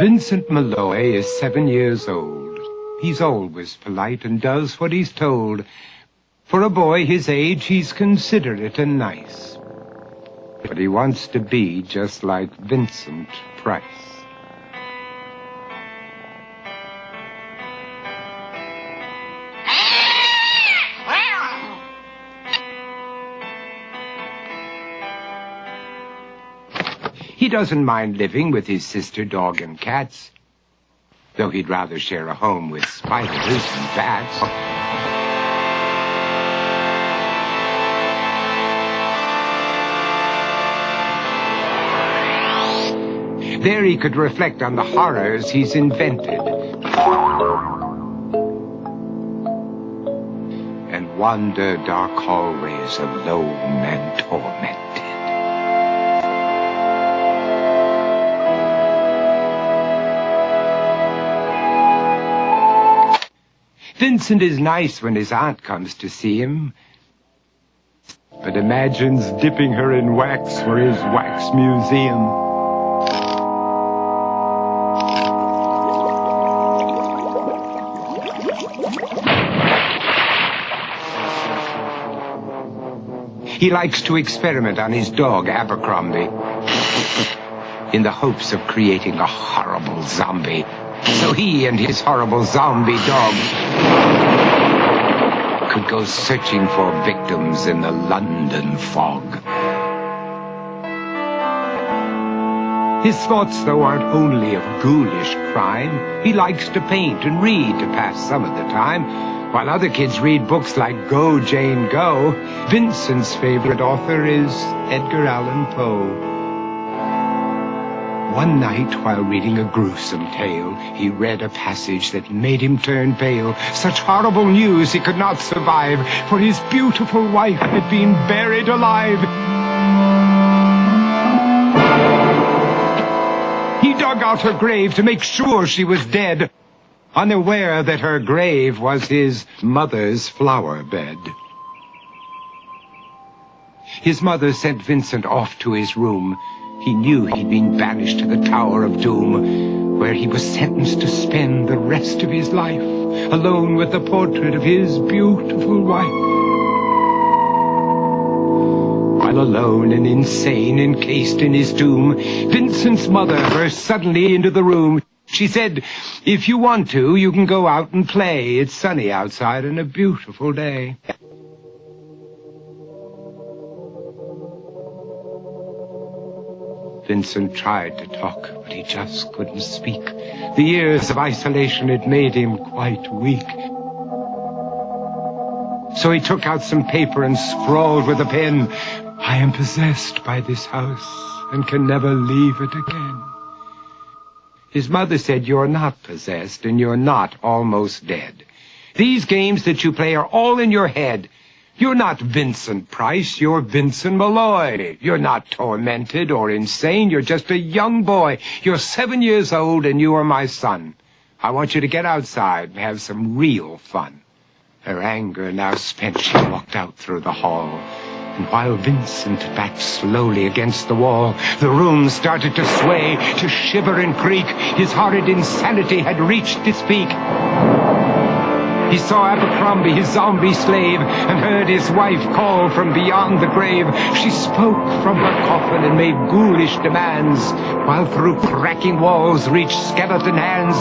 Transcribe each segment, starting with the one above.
Vincent Malloy is 7 years old. He's always polite and does what he's told. For a boy his age, he's considerate and nice. But he wants to be just like Vincent Price. He doesn't mind living with his sister, dog, and cats, though he'd rather share a home with spiders and bats. There he could reflect on the horrors he's invented and wander dark hallways alone and tormented. Vincent is nice when his aunt comes to see him, but imagines dipping her in wax for his wax museum. He likes to experiment on his dog, Abercrombie, in the hopes of creating a horrible zombie, so he and his horrible zombie dog could go searching for victims in the London fog. His thoughts, though, aren't only of ghoulish crime. He likes to paint and read to pass some of the time. While other kids read books like Go, Jane, Go, Vincent's favorite author is Edgar Allan Poe. One night, while reading a gruesome tale, he read a passage that made him turn pale. Such horrible news he could not survive, for his beautiful wife had been buried alive. He dug out her grave to make sure she was dead, unaware that her grave was his mother's flower bed. His mother sent Vincent off to his room. He knew he'd been banished to the Tower of Doom, where he was sentenced to spend the rest of his life alone with the portrait of his beautiful wife. While alone and insane, encased in his tomb, Vincent's mother burst suddenly into the room. She said, "If you want to, you can go out and play. It's sunny outside and a beautiful day." Vincent tried to talk, but he just couldn't speak. The years of isolation had made him quite weak. So he took out some paper and scrawled with a pen, "I am possessed by this house and can never leave it again." His mother said, "You're not possessed and you're not almost dead. These games that you play are all in your head. You're not Vincent Price, you're Vincent Malloy. You're not tormented or insane, you're just a young boy. You're 7 years old and you are my son. I want you to get outside and have some real fun." Her anger now spent, she walked out through the hall. And while Vincent backed slowly against the wall, the room started to sway, to shiver and creak. His horrid insanity had reached its peak. He saw Abercrombie, his zombie slave, and heard his wife call from beyond the grave. She spoke from her coffin and made ghoulish demands, while through cracking walls reached skeleton hands.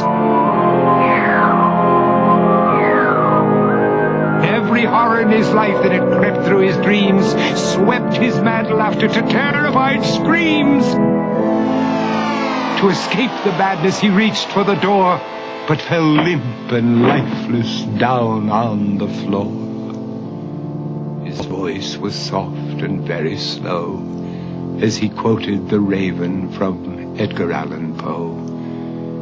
Every horror in his life that had crept through his dreams swept his mad laughter to terrified screams. To escape the madness, he reached for the door, but fell limp and lifeless down on the floor. His voice was soft and very slow as he quoted The Raven from Edgar Allan Poe.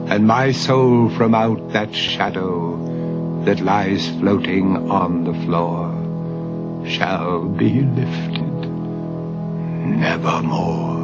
"And my soul from out that shadow that lies floating on the floor shall be lifted nevermore."